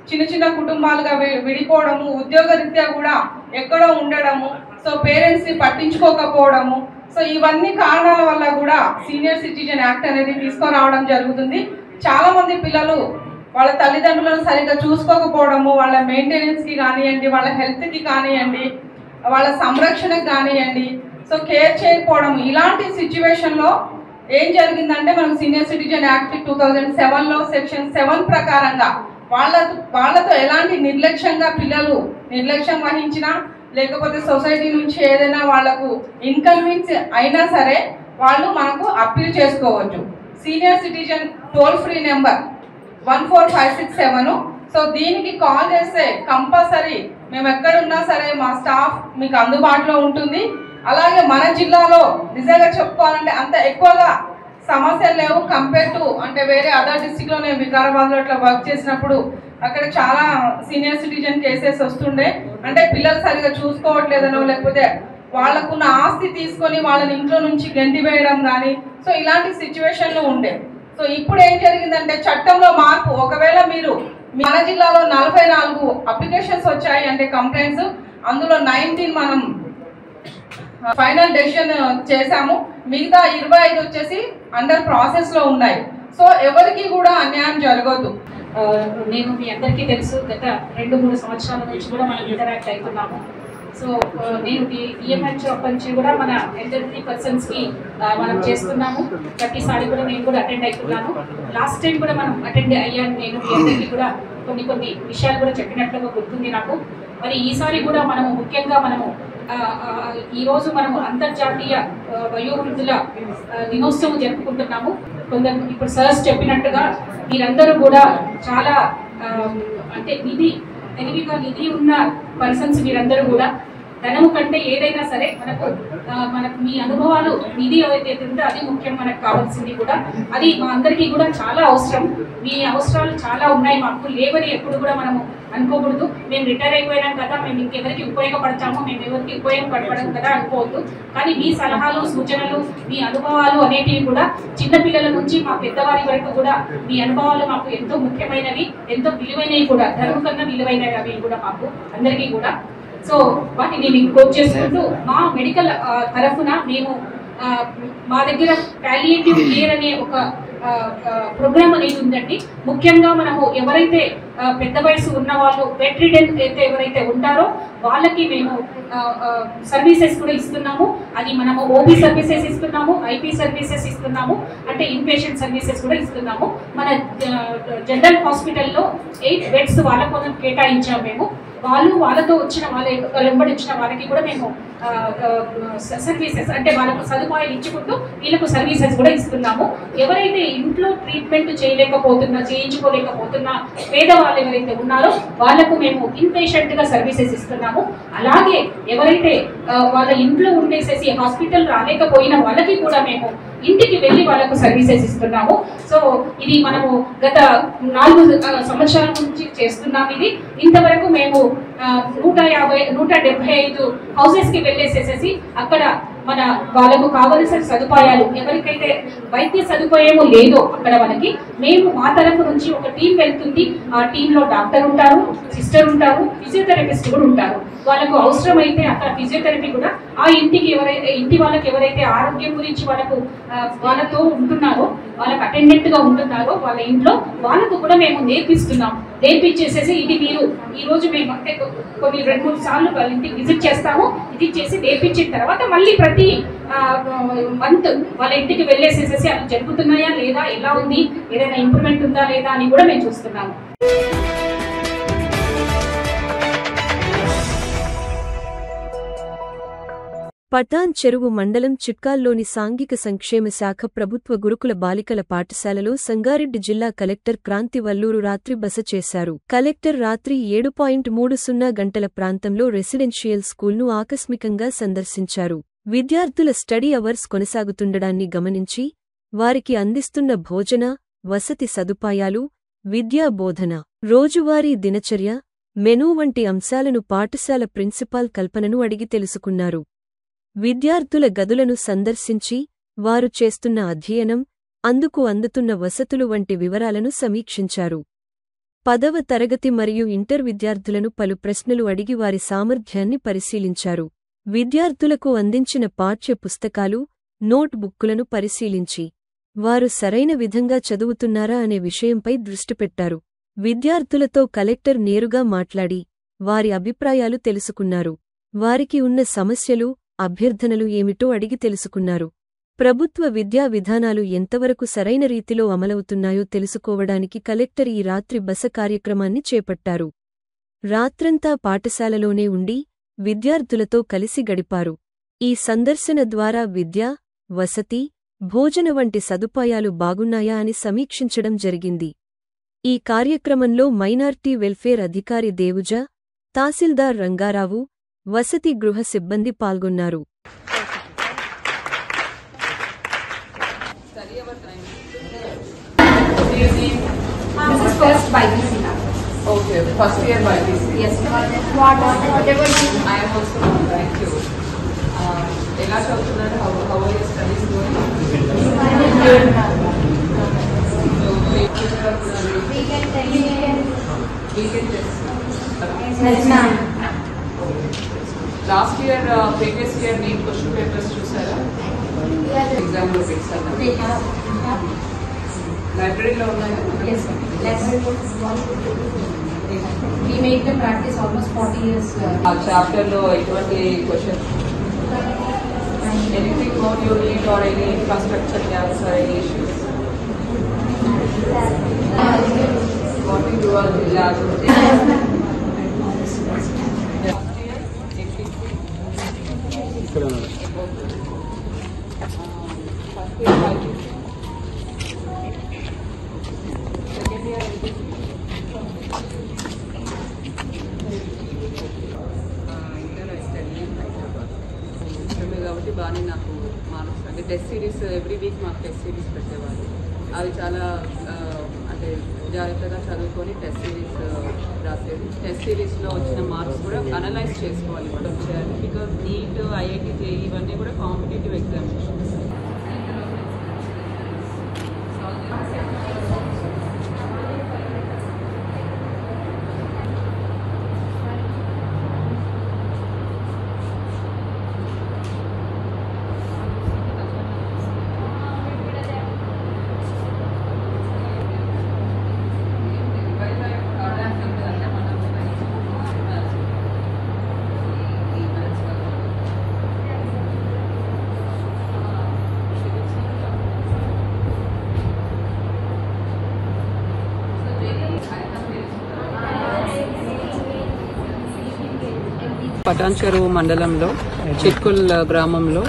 చిన్న చిన్న కుటుంబాలుగా విడిపోవడము, ఉద్యోగరీత్యా కూడా ఎక్కడో ఉండడము, సో పేరెంట్స్ని పట్టించుకోకపోవడము, సో ఇవన్నీ కారణాల వల్ల కూడా సీనియర్ సిటిజన్ యాక్ట్ అనేది తీసుకురావడం జరుగుతుంది. చాలా మంది పిల్లలు వాళ్ళ తల్లిదండ్రులను సరిగ్గా చూసుకోకపోవడము, వాళ్ళ మెయింటెనెన్స్కి కానివ్వండి, వాళ్ళ హెల్త్కి కానివ్వండి, వాళ్ళ సంరక్షణకి కానివ్వండి, సో కేర్ చేయకపోవడం, ఇలాంటి సిచ్యువేషన్లో ఏం జరిగిందంటే మనకు సీనియర్ సిటిజన్ యాక్ట్ 2007లో సెక్షన్ 7 ప్రకారంగా వాళ్ళతో ఎలాంటి నిర్లక్ష్యంగా పిల్లలు నిర్లక్ష్యం వహించినా లేకపోతే సొసైటీ నుంచి ఏదైనా వాళ్లకు ఇన్కన్వీనియన్స్ అయినా సరే వాళ్ళు మనకు అప్పీల్ చేసుకోవచ్చు. Senior citizen toll free number 14567. So దీనికి కాల్ చేస్తే కంపల్సరీ మేము ఎక్కడున్నా సరే మా స్టాఫ్ మీకు అందుబాటులో ఉంటుంది. అలాగే మన జిల్లాలో నిజంగా చెప్పుకోవాలంటే అంత ఎక్కువగా సమస్యలు లేవు కంపేర్ టు అంటే వేరే అదర్ డిస్ట్రిక్ట్లో నేను వికారాబాద్లో ఇట్లా వర్క్ చేసినప్పుడు అక్కడ చాలా సీనియర్ సిటిజన్ కేసెస్ వస్తుండే. అంటే పిల్లలు సరిగా చూసుకోవట్లేదనో లేకపోతే వాళ్ళకున్న ఆస్తి తీసుకొని వాళ్ళని ఇంట్లో నుంచి గెంటి వేయడం కానీ, సో ఇలాంటి సిచ్యువేషన్లు ఉండే. సో ఇప్పుడు ఏం జరిగిందంటే చట్టంలో మార్పు, ఒకవేళ మీరు మన జిల్లాలో 44 అప్లికేషన్స్ వచ్చాయి అంటే కంప్లైంట్స్, అందులో 19 మనం ఫైనల్ డెసిషన్ చేశాము, మిగతా 25 వచ్చేసి అండర్ ప్రాసెస్లో ఉన్నాయి. సో ఎవరికి కూడా అన్యాయం జరగదు. నేను మీ అందరికీ తెలుసు, గత 2-3 సంవత్సరాల నుంచి కూడా మనం ఇంటరాక్ట్ అవుతున్నాము. సో నేను డిఎంహెచ్ నుంచి కూడా మన ఎల్డర్లీ పర్సన్స్కి మనం చేస్తున్నాము. ప్రతిసారి కూడా నేను కూడా అటెండ్ అవుతున్నాను. లాస్ట్ టైం కూడా మనం అటెండ్ అయ్యాను. నేను మీ అందరికీ కూడా కొన్ని విషయాలు కూడా చెప్పినట్లుగా గుర్తుంది నాకు. మరి ఈసారి కూడా మనము ముఖ్యంగా ఈరోజు మనము అంతర్జాతీయ వయోవృద్ధుల దినోత్సవం జరుపుకుంటున్నాము. కొందరు ఇప్పుడు సర్స్ చెప్పినట్టుగా మీరందరూ కూడా చాలా అంటే తెలివిగా నిధి ఉన్న పర్సన్స్ మీరందరూ కూడా. ధనము కంటే ఏదైనా సరే మనకు మీ అనుభవాలు, నిధి ఏదైతే ఉందో అది ముఖ్యం. మనకు కావాల్సింది కూడా అది మా అందరికీ కూడా చాలా అవసరం. మీ అవసరాలు చాలా ఉన్నాయి, మాకు లేవని ఎప్పుడు కూడా మనము అనుకోకూడదు. మేము రిటైర్ అయిపోయినాం కదా, మేము ఇంకెవరికి ఉపయోగపడతాము, మేము ఎవరికి ఉపయోగపడడం కదా అనుకోవద్దు. కానీ మీ సలహాలు, సూచనలు, మీ అనుభవాలు అనేటివి కూడా చిన్నపిల్లల నుంచి మా పెద్దవారి వరకు కూడా మీ అనుభవాలు మాకు ఎంతో ముఖ్యమైనవి, ఎంతో విలువైనవి కూడా, ధనం కన్నా విలువైనవి అవి కూడా మాకు అందరికీ కూడా. సో వాటిని మీకు కోట్ చేసుకుంటూ మా మెడికల్ తరఫున మేము మా దగ్గర పాలియేటివ్ కేర్ అనే ఒక ప్రోగ్రామ్ అనేది ఉందండి. ముఖ్యంగా మనము ఎవరైతే పెద్ద వయసు ఉన్న వాళ్ళు, బెడ్ రిడెన్ అయితే ఎవరైతే ఉంటారో వాళ్ళకి మేము సర్వీసెస్ కూడా ఇస్తున్నాము. అది మనము ఓపీ సర్వీసెస్ ఇస్తున్నాము, ఐపీ సర్వీసెస్ ఇస్తున్నాము, అంటే ఇన్పేషెంట్ సర్వీసెస్ కూడా ఇస్తున్నాము. మన జనరల్ హాస్పిటల్లో 8 బెడ్స్ వాళ్ళ కోసం కేటాయించాము మేము. వాళ్ళతో వచ్చిన వెంబడి వచ్చిన వాళ్ళకి కూడా మేము సర్వీసెస్ అంటే వాళ్ళకు సదుపాయాలు ఇచ్చుకుంటూ వీళ్ళకు సర్వీసెస్ కూడా ఇస్తున్నాము. ఎవరైతే ఇంట్లో ట్రీట్మెంట్ చేయించుకోలేకపోతున్న పేదవాళ్ళు ఎవరైతే ఉన్నారో వాళ్ళకు మేము ఇన్పేషెంట్గా సర్వీసెస్ ఇస్తున్నాము. అలాగే ఎవరైతే వాళ్ళ ఇంట్లో ఉండేసేసి హాస్పిటల్ రాలేకపోయిన వాళ్ళకి కూడా మేము ఇంటికి వెళ్ళి వాళ్ళకు సర్వీసెస్ ఇస్తున్నాము. సో ఇది మనము గత 4 సంవత్సరాల నుంచి చేస్తున్నాం. ఇది ఇంతవరకు మేము 175 హౌసెస్కి వెళ్ళేసేసేసి అక్కడ వాళ్ళకు కావలసిన సదుపాయాలు, ఎవరికైతే వైద్య సదుపాయము లేదో అక్కడ వాళ్ళకి మేము మా తరఫు నుంచి ఒక టీం వెళ్తుంది. ఆ టీంలో డాక్టర్ ఉంటారు, సిస్టర్ ఉంటారు, ఫిజియోథెరపిస్ట్ కూడా ఉంటారు. వాళ్ళకు అవసరమైతే అక్కడ ఫిజియోథెరపీ కూడా ఆ ఇంటి వాళ్ళకి ఎవరైతే ఆరోగ్యం గురించి వాళ్ళతో ఉంటున్నారో, వాళ్ళకి అటెండెంట్గా ఉంటున్నారో వాళ్ళ ఇంట్లో వాళ్ళకు కూడా మేము నేర్పించేసేసి ఇది మీరు ఈరోజు మేము అంటే కొన్ని 2-3 సార్లు వాళ్ళ ఇంటికి విజిట్ చేస్తాము. విజిట్ చేసి నేర్పించిన తర్వాత మళ్ళీ ప్రతి మంత్ వాళ్ళ ఇంటికి వెళ్ళేసేసేసి అవి జరుగుతున్నాయా లేదా, ఎలా ఉంది, ఏదైనా ఇంప్రూవ్మెంట్ ఉందా లేదా అని కూడా మేము చూస్తున్నాము. పటాన్ చెరువు మండలం చిట్కాల్లోని సాంఘిక సంక్షేమ శాఖ ప్రభుత్వ గురుకుల బాలికల పాఠశాలలో సంగారెడ్డి జిల్లా కలెక్టర్ క్రాంతి వల్లూరు రాత్రి బస చేశారు. కలెక్టర్ రాత్రి 7:30 గంటల ప్రాంతంలో రెసిడెన్షియల్ స్కూల్ను ఆకస్మికంగా సందర్శించారు. విద్యార్థుల స్టడీ అవర్స్ కొనసాగుతుండడాన్ని గమనించి వారికి అందిస్తున్న భోజన, వసతి సదుపాయాలు, విద్యా బోధన, రోజువారీ దినచర్య, మెనూ వంటి అంశాలను పాఠశాల ప్రిన్సిపాల్ కల్పనను అడిగి తెలుసుకున్నారు. విద్యార్థుల గదులను సందర్శించి వారు చేస్తున్న అధ్యయనం, అందుకు అందుతున్న వసతులు వంటి వివరాలను సమీక్షించారు. 10వ తరగతి మరియు ఇంటర్ విద్యార్థులను పలు ప్రశ్నలు అడిగి వారి సామర్థ్యాన్ని పరిశీలించారు. విద్యార్థులకు అందించిన పాఠ్య పుస్తకాలు, నోట్ బుక్కులను పరిశీలించి వారు సరైన విధంగా చదువుతున్నారా అనే విషయంపై దృష్టిపెట్టారు. విద్యార్థులతో కలెక్టర్ నేరుగా మాట్లాడి వారి అభిప్రాయాలు తెలుసుకున్నారు. వారికి ఉన్న సమస్యలు, అభ్యర్థనలు ఏమిటో అడిగి తెలుసుకున్నారు. ప్రభుత్వ విద్యా విధానాలు ఎంతవరకు సరైన రీతిలో అమలవుతున్నాయో తెలుసుకోవడానికి కలెక్టర్ ఈ రాత్రి బస కార్యక్రమాన్ని చేపట్టారు. రాత్రంతా పాఠశాలలోనే ఉండి విద్యార్థులతో కలిసి గడిపారు. ఈ సందర్శన ద్వారా విద్య, వసతి, భోజన వంటి సదుపాయాలు బాగున్నాయా అని సమీక్షించడం జరిగింది. ఈ కార్యక్రమంలో మైనార్టీ వెల్ఫేర్ అధికారి దేవుజ, తహసీల్దార్ రంగారావు, వసతి గృహ సిబ్బంది పాల్గొన్నారు. This is first BIPC now. Okay, first year BIPC. Yes. Whatever. I am also. Thank you. Ela chautunadu. How are your studies going? Weekend test. Yes, ma'am. Last year, previous year, NEET question papers chusara. Exam lo fixara. Library lo unnaya? Yes, ma'am. Library. We make the practice almost 40 years. Chapter lo eటువంటి question. Anything more you need or any infrastructure gaps or any issues? What you do all the labs? కాబట్టి బాగానే నాకు marks అంటే test series every week మాకు test series పెట్టేవాళ్ళు. అవి చాలా అంటే జాగ్రత్తగా చదువుకొని టెస్ట్ సిరీస్ రాసేది. టెస్ట్ సిరీస్లో వచ్చిన మార్క్స్ కూడా అనలైజ్ చేసుకోవాలి కూడా చేయాలి. బికాజ్ నీట్, ఐఐటి, జేఈ ఇవన్నీ కూడా కాంపిటేటివ్ ఎగ్జామినేషన్స్. పటాన్చెరువు మండలంలో చిట్కుల్ గ్రామంలో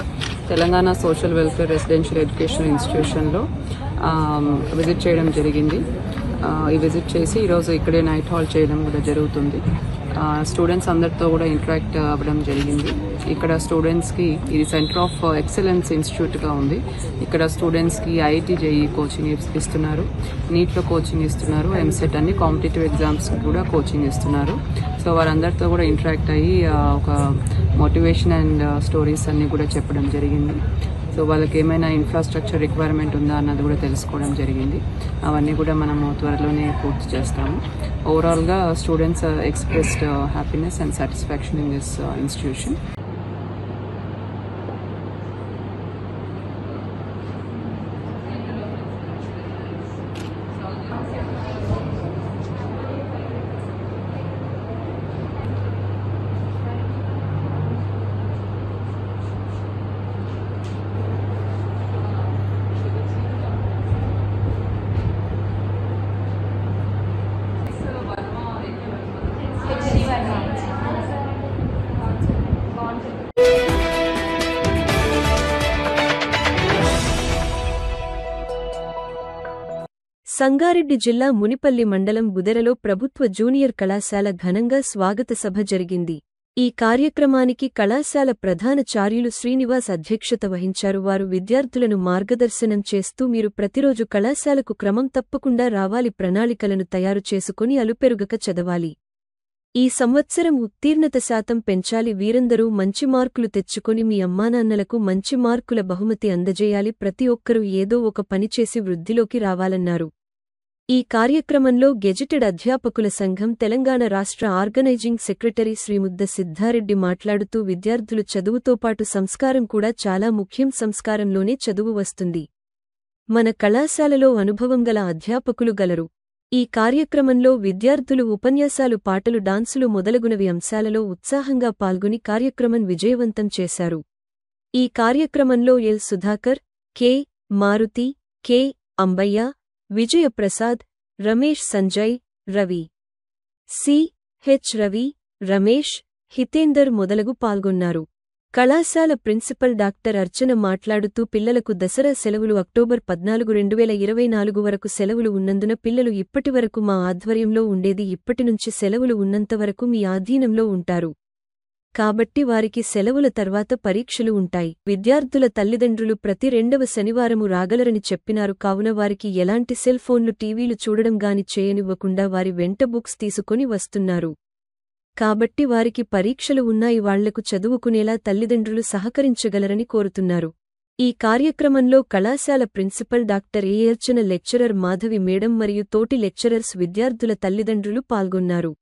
Telangana social welfare residential education ఇన్స్టిట్యూషన్లో విజిట్ చేయడం జరిగింది. ఈ విజిట్ చేసి ఈరోజు ఇక్కడే నైట్ హాల్ చేయడం కూడా జరుగుతుంది. స్టూడెంట్స్ అందరితో కూడా ఇంటరాక్ట్ అవ్వడం జరిగింది. ఇక్కడ స్టూడెంట్స్కి ఇది సెంటర్ ఆఫ్ ఎక్సలెన్స్ ఇన్స్టిట్యూట్గా ఉంది. ఇక్కడ స్టూడెంట్స్కి ఐఐటి, జేఈ కోచింగ్ ఇస్తున్నారు, నీట్లో కోచింగ్ ఇస్తున్నారు, ఎంసెట్ అన్ని కాంపిటేటివ్ ఎగ్జామ్స్ కూడా కోచింగ్ ఇస్తున్నారు. సో వారందరితో కూడా ఇంటరాక్ట్ అయ్యి ఒక మోటివేషన్ అండ్ స్టోరీస్ అన్నీ కూడా చెప్పడం జరిగింది. సో వాళ్ళకి ఏమైనా ఇన్ఫ్రాస్ట్రక్చర్ రిక్వైర్మెంట్ ఉందా అన్నది కూడా తెలుసుకోవడం జరిగింది. అవన్నీ కూడా మనము త్వరలోనే పూర్తి చేస్తాము. ఓవరాల్గా students expressed happiness and satisfaction in this institution. Sangareddy జిల్లా మునిపల్లి మండలం బుదెరలో ప్రభుత్వ జూనియర్ కళాశాల ఘనంగా స్వాగత సభ జరిగింది. ఈ కార్యక్రమానికి కళాశాల ప్రధానాచార్యులు శ్రీనివాస్ అధ్యక్షత వహించారు. వారు విద్యార్థులను మార్గదర్శనం చేస్తూ మీరు ప్రతిరోజు కళాశాలకు క్రమం తప్పకుండా రావాలి, ప్రణాళికలను తయారు చేసుకుని అలుపెరుగక చదవాలి. ఈ సంవత్సరం ఉత్తీర్ణత శాతం పెంచాలి. వీరందరూ మంచి మార్కులు తెచ్చుకొని మీ అమ్మానాన్నలకు మంచి మార్కుల బహుమతి అందజేయాలి. ప్రతి ఒక్కరూ ఏదో ఒక పనిచేసి వృద్ధిలోకి రావాలన్నారు. ఈ కార్యక్రమంలో గెజిటెడ్ అధ్యాపకుల సంఘం తెలంగాణ రాష్ట్ర ఆర్గనైజింగ్ సెక్రటరీ శ్రీముద్ద సిద్ధారెడ్డి మాట్లాడుతూ విద్యార్థులు చదువుతో పాటు సంస్కారం కూడా చాలా ముఖ్యం. సంస్కారంలోనే చదువు వస్తుంది. మన కళాశాలలో అనుభవం గల అధ్యాపకులు గలరు. ఈ కార్యక్రమంలో విద్యార్థులు ఉపన్యాసాలు, పాటలు, డాన్సులు మొదలగునవి అంశాలలో ఉత్సాహంగా పాల్గొని కార్యక్రమం విజయవంతం చేశారు. ఈ కార్యక్రమంలో L Sudhakar, K Maruthi, K Ambaiah, Vijayaprasad, Ramesh, Sanjay, Ravi, C H Ravi, Ramesh, Hitender మొదలగు పాల్గొన్నారు. కళాశాల ప్రిన్సిపల్ డాక్టర్ అర్చన మాట్లాడుతూ పిల్లలకు దసరా సెలవులు అక్టోబర్ 14, 2024 వరకు సెలవులు ఉన్నందున పిల్లలు ఇప్పటివరకు మా ఆధ్వర్యంలో ఉండేది. ఇప్పటినుంచి సెలవులు ఉన్నంతవరకు మీ ఆధీనంలో ఉంటారు. కాబట్టి వారికి సెలవుల తర్వాత పరీక్షలు ఉంటాయి. విద్యార్థుల తల్లిదండ్రులు ప్రతి 2వ శనివారము రాగలరని చెప్పినారు. కావున వారికి ఎలాంటి సెల్ ఫోన్లు, టీవీలు చూడడం గాని చేయనివ్వకుండా వారి వెంట బుక్స్ తీసుకొని వస్తున్నారు. కాబట్టి వారికి పరీక్షలు ఉన్నాయి. వాళ్లకు చదువుకునేలా తల్లిదండ్రులు సహకరించగలరని కోరుతున్నారు. ఈ కార్యక్రమంలో కళాశాల principal doctor A Archana, lecturer Madhavi madam మరియు తోటి లెక్చరర్స్, విద్యార్థుల తల్లిదండ్రులు పాల్గొన్నారు.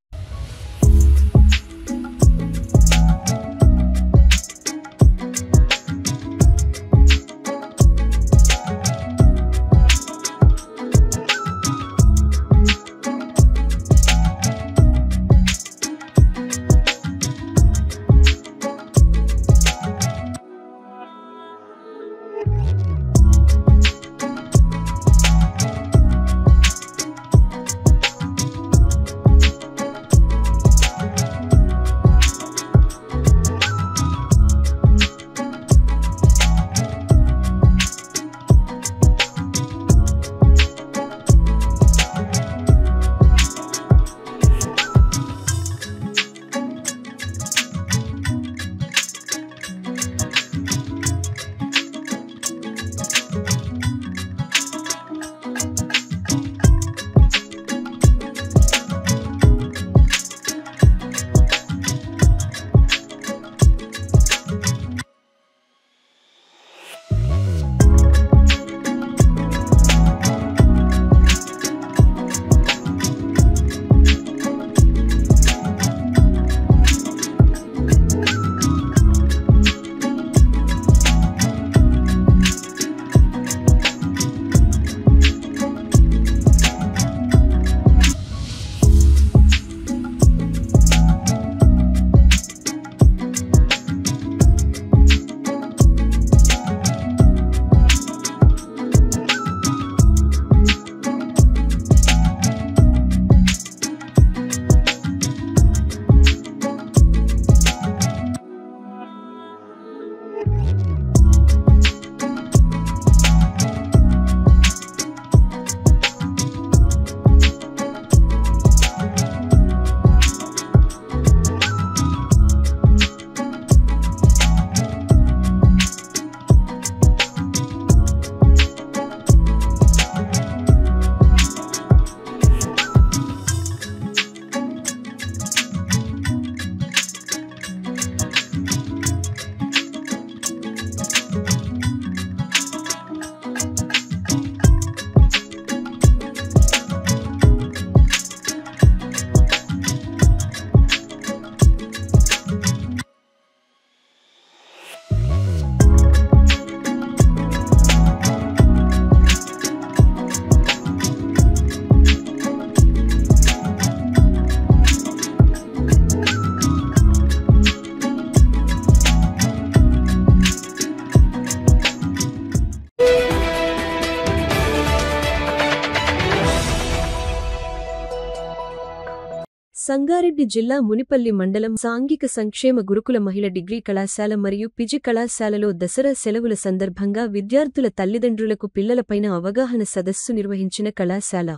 సంగారెడ్డి జిల్లా మునిపల్లి మండలం సాంఘిక సంక్షేమ గురుకుల మహిళ డిగ్రీ కళాశాల మరియు పిజి కళాశాలలో దసరా సెలవుల సందర్భంగా విద్యార్థుల తల్లిదండ్రులకు పిల్లలపైన అవగాహన సదస్సు నిర్వహించిన కళాశాల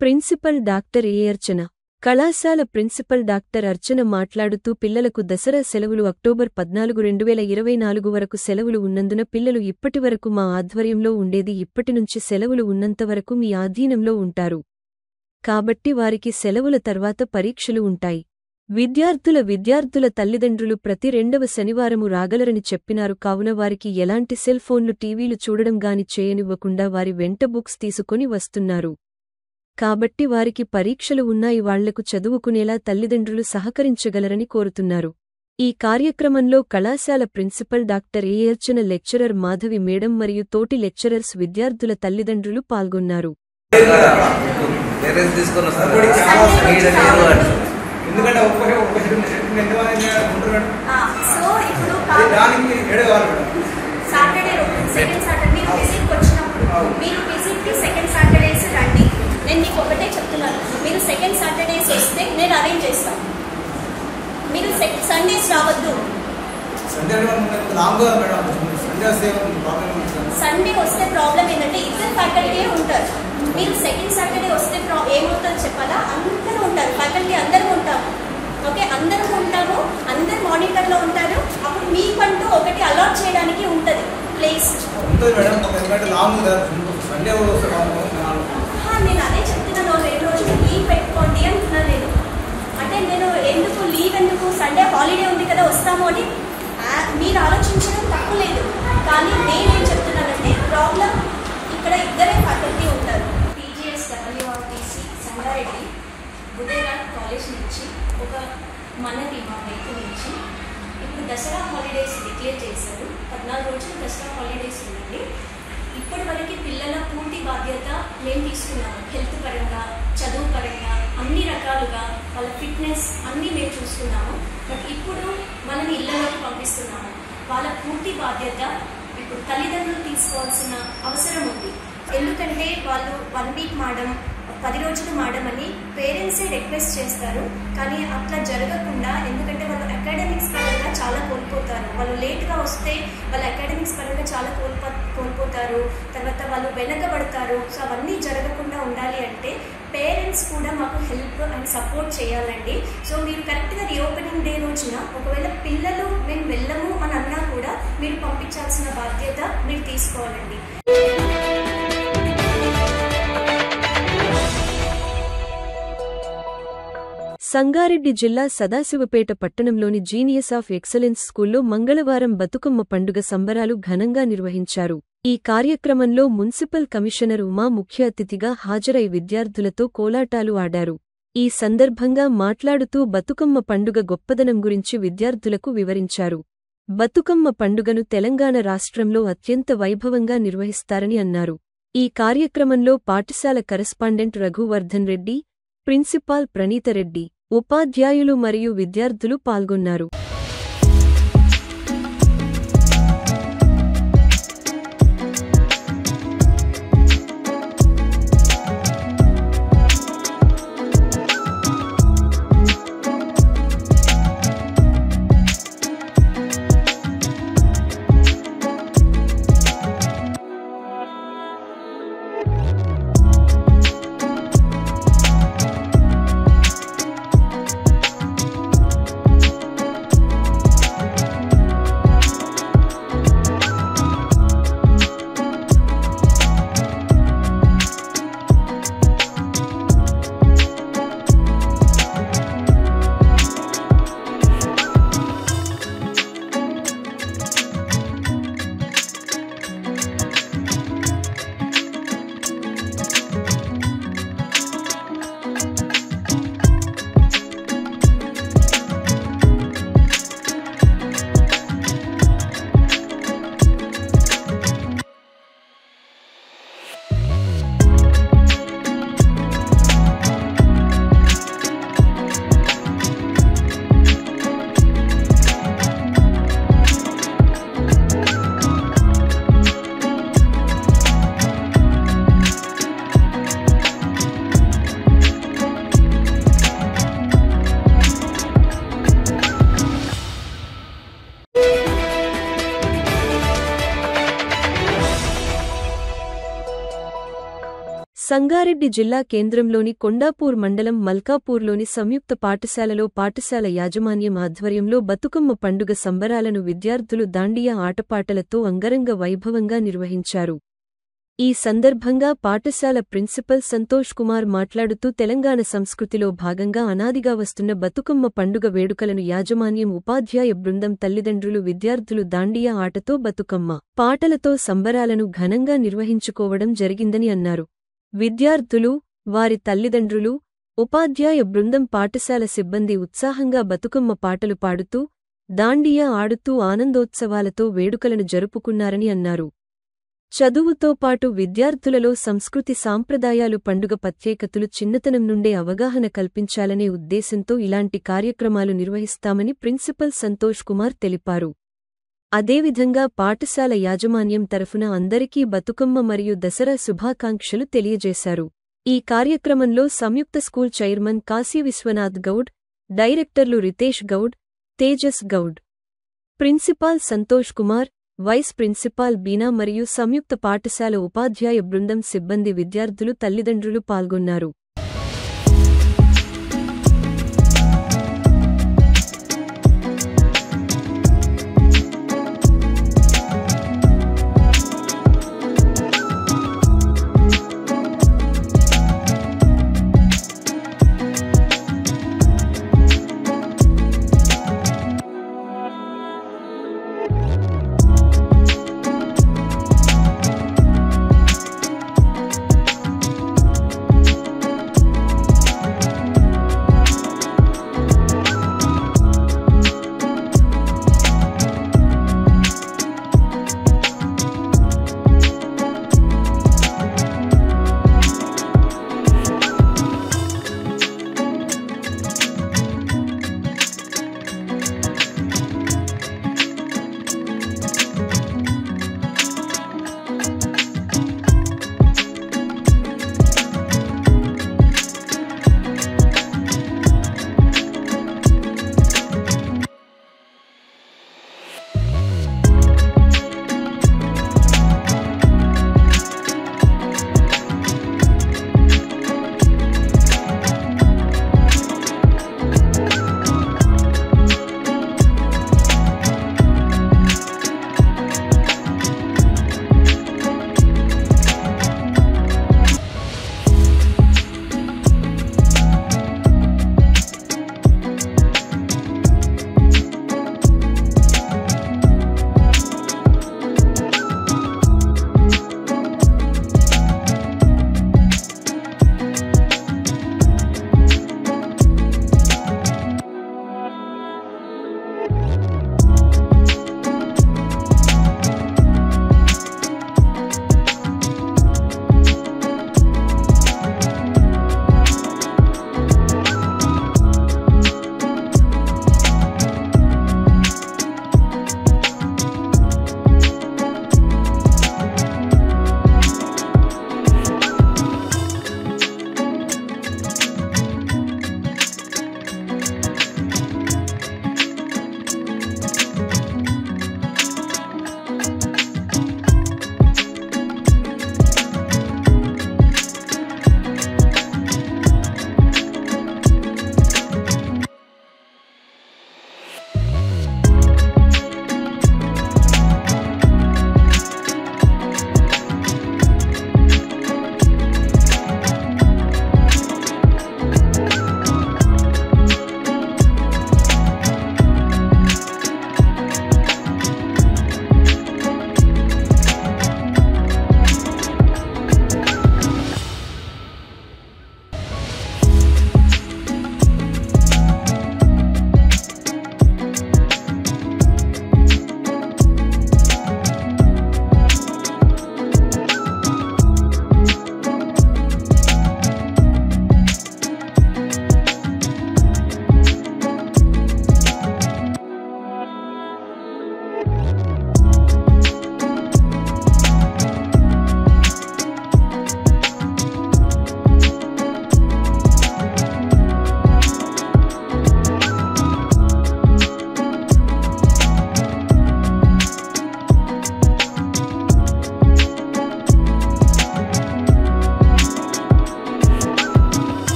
ప్రిన్సిపల్ డాక్టర్ ఏ అర్చన. కళాశాల ప్రిన్సిపల్ డాక్టర్ అర్చన మాట్లాడుతూ పిల్లలకు దసరా సెలవులు అక్టోబర్ 14, 2024 వరకు సెలవులు ఉన్నందున పిల్లలు ఇప్పటివరకు మా ఆధ్వర్యంలో ఉండేది. ఇప్పటినుంచి సెలవులు ఉన్నంతవరకు మీ ఆధీనంలో ఉంటారు. కాబట్టి వారికి సెలవుల తర్వాత పరీక్షలు ఉంటాయి. విద్యార్థుల తల్లిదండ్రులు ప్రతి 2వ శనివారము రాగలరని చెప్పినారు. కావున వారికి ఎలాంటి సెల్ ఫోన్లు టీవీలు చూడడం గాని చేయనివ్వకుండా వారి వెంట బుక్స్ తీసుకొని వస్తున్నారు. కాబట్టి వారికి పరీక్షలు ఉన్నాయి, వాళ్లకు చదువుకునేలా తల్లిదండ్రులు సహకరించగలరని కోరుతున్నారు. ఈ కార్యక్రమంలో కళాశాల principal doctor Archana, lecturer Madhavi madam మరియు తోటి లెక్చరర్స్, విద్యార్థుల తల్లిదండ్రులు పాల్గొన్నారు. నేను మీకు ఒకటే చెప్తున్నాను, మీరు సెకండ్ సాటర్డేస్ వస్తే నేను అరేంజ్ చేస్తాను. మీరు సండేస్ రావద్దు. సండే వస్తే ప్రాబ్లం ఏంటంటే ఇద్దరు ఫ్యాకల్టీ ఉంటారు. మీరు సెకండ్ సాటర్డే వస్తే ఏమవుతుందో చెప్పాలా? అందరూ ఉంటారు, ఫ్యాకల్టీ అందరూ ఉంటారు. ఓకే, అందరూ ఉంటాము, అందరు మానిటర్లో ఉంటారు. అప్పుడు మీకంటూ ఒకటి అలాట్ చేయడానికి ఉంటుంది ప్లేస్. నేను అదే చెప్తున్నాను, 2 రోజులు లీవ్ పెట్టుకోండి అంటున్నాను నేను. అంటే నేను ఎందుకు లీవ్, ఎందుకు సండే హాలిడే ఉంది కదా వస్తాము అని మీరు ఆలోచించడం తప్పు లేదు. కానీ నేనేం చెప్తున్నానంటే ప్రాబ్లం ఇక్కడ ఇద్దరే ఫ్యాకల్టీ ఉంటారు. PGS WRTC సంగారెడ్డి బుధేరాట్ కాలేజ్ నుంచి ఒక మనకి మా వైపు నుంచి ఇప్పుడు దసరా హాలిడేస్ డిక్లేర్ చేశారు. 14 రోజులు దసరా హాలిడేస్ ఉందండి. ఇప్పటి వరకు పిల్లల పూర్తి బాధ్యత మేము తీసుకున్నాము. హెల్త్ పరంగా, చదువు పరంగా, అన్ని రకాలుగా వాళ్ళ ఫిట్నెస్ అన్నీ మేము చూసుకున్నాము. బట్ ఇప్పుడు మనని ఇళ్లలోకి పంపిస్తున్నాము. వాళ్ళ పూర్తి బాధ్యత ఇప్పుడు తల్లిదండ్రులు తీసుకోవాల్సిన అవసరం ఉంది. ఎందుకంటే వాళ్ళు 1 వీక్ మాడం, 10 రోజులు మాడమని పేరెంట్సే రిక్వెస్ట్ చేస్తారు. కానీ అట్లా జరగకుండా, ఎందుకంటే వాళ్ళు అకాడమిక్స్ పరంగా చాలా కోల్పోతారు. వాళ్ళు లేట్గా వస్తే వాళ్ళ అకాడమిక్స్ పరంగా చాలా కోల్పోతారు. తర్వాత వాళ్ళు వెనకబడతారు. సో అవన్నీ జరగకుండా ఉండాలి అంటే పేరెంట్స్ కూడా మాకు హెల్ప్ అండ్ సపోర్ట్ చేయాలండి. సో మీరు కరెక్ట్గా రీఓపెనింగ్ డే రోజున ఒకవేళ పిల్లలు మేము వెళ్ళము అని అన్నా కూడా మీరు పంపించాల్సిన బాధ్యత మీరు తీసుకోవాలండి. సంగారెడ్డి జిల్లా సదాశివపేట పట్టణంలోని జీనియస్ ఆఫ్ ఎక్సలెన్స్ స్కూల్లో మంగళవారం బతుకమ్మ పండుగ సంబరాలు ఘనంగా నిర్వహించారు. ఈ కార్యక్రమంలో మున్సిపల్ కమిషనర్ ఉమా ముఖ్య అతిథిగా హాజరై విద్యార్థులతో కోలాటాలు ఆడారు. ఈ సందర్భంగా మాట్లాడుతూ బతుకమ్మ పండుగ గొప్పదనం గురించి విద్యార్థులకు వివరించారు. బతుకమ్మ పండుగను తెలంగాణ రాష్ట్రంలో అత్యంత వైభవంగా నిర్వహిస్తారని అన్నారు. ఈ కార్యక్రమంలో పాఠశాల కరెస్పాండెంట్ రఘువర్ధన్ రెడ్డి, ప్రిన్సిపాల్ ప్రణీతరెడ్డి, ఉపాధ్యాయులు మరియు విద్యార్థులు పాల్గొన్నారు. సంగారెడ్డి జిల్లా కేంద్రంలోని కొండాపూర్ మండలం మల్కాపూర్లోని సంయుక్త పాఠశాలలో పాఠశాల యాజమాన్యం ఆధ్వర్యంలో బతుకమ్మ పండుగ సంబరాలను విద్యార్థులు దాండియా ఆటపాటలతో అంగరంగ వైభవంగా నిర్వహించారు. ఈ సందర్భంగా పాఠశాల ప్రిన్సిపల్ సంతోష్ కుమార్ మాట్లాడుతూ తెలంగాణ సంస్కృతిలో భాగంగా అనాదిగా వస్తున్న బతుకమ్మ పండుగ వేడుకలను యాజమాన్యం ఉపాధ్యాయ బృందం తల్లిదండ్రులు విద్యార్థులు దాండియా ఆటతో బతుకమ్మ పాటలతో సంబరాలను ఘనంగా నిర్వహించుకోవడం జరిగిందని అన్నారు. విద్యార్థులు, వారి తల్లిదండ్రులు, ఉపాధ్యాయ బృందం పాఠశాల సిబ్బంది ఉత్సాహంగా బతుకమ్మ పాటలు పాడుతూ, దాండియా ఆడుతూ ఆనందోత్సవాలతో వేడుకలను జరుపుకున్నారని అన్నారు. చదువుతో పాటు విద్యార్థులలో సంస్కృతి సాంప్రదాయాలు పండుగ ప్రత్యేకతలు చిన్నతనం నుండే అవగాహన కల్పించాలనే ఉద్దేశంతో ఇలాంటి కార్యక్రమాలు నిర్వహిస్తామని ప్రిన్సిపల్ సంతోష్ కుమార్ తెలిపారు. అదేవిధంగా పాఠశాల యాజమాన్యం తరఫున అందరికీ బతుకమ్మ మరియు దసరా శుభాకాంక్షలు తెలియజేశారు. ఈ కార్యక్రమంలో సంయుక్త స్కూల్ చైర్మన్ కాశీ విశ్వనాథ్ గౌడ్, డైరెక్టర్లు Ritesh Goud, Tejas Goud, principal Santosh Kumar, vice principal Beena మరియు సంయుక్త పాఠశాల ఉపాధ్యాయ బృందం సిబ్బంది, విద్యార్థులు, తల్లిదండ్రులు పాల్గొన్నారు.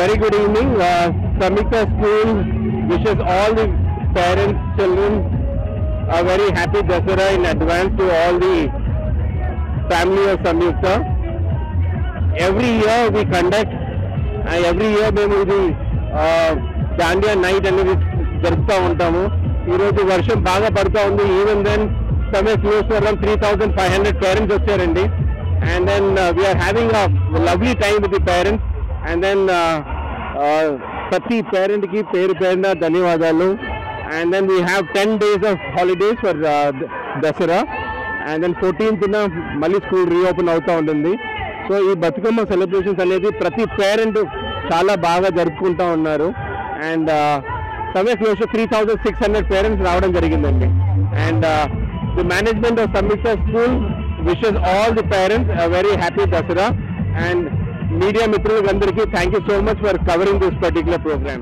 very good evening. Samyukta School wishes all the parents, children a very happy Dasara in advance to all the family of Samyukta. Every year we conduct, every year మేము ఇది Dandiya night అనేది జరుపుతూ ఉంటాము. ఈరోజు వర్షం బాగా పడుతూ ఉంది. ఈవెన్ దెన్ సమయ క్లోజ్ టు అరౌండ్ 3,500 పేరెంట్స్ వచ్చారండి. And then we are having a lovely time with the parents. And then ప్రతి పేరెంట్ కి పేరు పేరున ధన్యవాదాలు. And then we have 10 days of holidays for Dasara. And then 14th మళ్ళీ school reopen అవుతూ ఉంటుంది. So ఈ బతుకమ్మ సెలబ్రేషన్స్ అనేది ప్రతి పేరెంట్ చాలా బాగా జరుపుకుంటూ ఉన్నారు. అండ్ సమయ క్లోజ్ టు 3,600 పేరెంట్స్ రావడం జరిగిందండి. And the management of Samyukta school wishes all the parents a very happy Dasara, and media మిత్రులందరికీ thank you so much for covering this particular program.